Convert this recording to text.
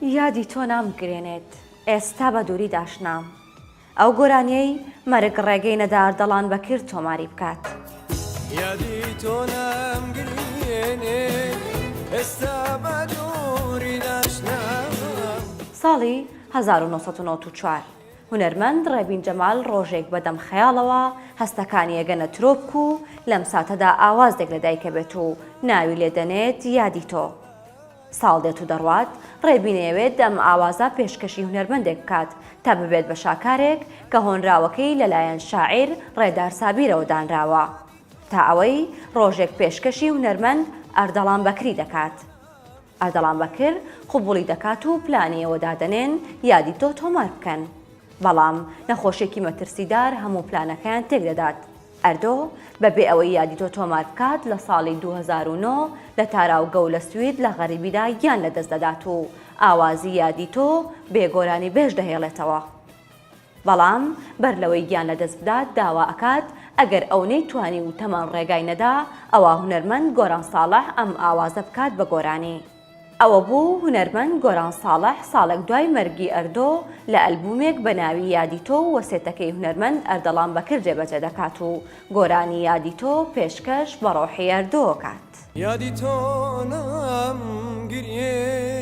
یادی تۆ نامگرێنێت ئێستا بە دووری داشنام ئەو گۆرانیەی مەرگ ڕێگەی نەدار دەڵان بەکرد تۆماری بکات یادی تۆ نامگرێنێت ئێستا بە دووری داشنام. ساڵی 1994 هونەرمەند ڕێبین جەمال ڕۆژێک بەدەم خەیاڵەوە هەستەکانی ئەگەنە ترۆپک و لەم ساتەدا ئاوازێک لە دایکە بێت و ناوی لێدەنێت یادی تۆ. ساڵ دێت و دەڕوات ڕێبینەوێت ئەم ئاوازە پێشکەشی هونەرمەندێک بکات تا ببێت بە شاکارێک کە هۆنراوەکەی لەلایەن شاعیر ڕێدار سابیرەوە دانراوە تا ئەوەی ڕۆژێک پێشکەشی هونەرمەند ئەردەڵان بەکری دەکات. ئەردەڵان بەکر قوبوڵی دەکات و پلانیەوە دادەنێن یادی تۆ تۆمار بکەن، بەڵام نەخۆشێکی مەترسیدار هەموو پلانەکەیان تێک دەدات. ئەردۆ بەبێ ئەوەی یادی تۆ تۆمار بکات لە ساڵی 2009 لە تاراو گەو لە سوید لە غەریبیدا گیان لەدەست دەدات و ئاوازی یادی تۆ بێگۆرانی بێژ دەهێڵێتەوە. بەڵام بەر لەوەی گیان لەدەست بدات داوا ئەکات ئەگەر ئەو نەیتوانی و تەمان ڕێگای نەدا ئەوە هونەرمەند گۆران ساڵح ئەم ئاوازە بکات بە گۆرانی. ئەوە بوو هونەرمەند گۆران ساڵح ساڵێک دوای مەرگی ئەردۆ لە ئەلبومێک بە ناوی یادی تۆ وەسێتەکەی هونەرمەند ئەردەڵان بەکر جێبەجێ دەکات و گۆرانی یادی تۆ پێشکەش بە ڕۆحی ئەردۆ کات. یادی تۆ نامگرێنێت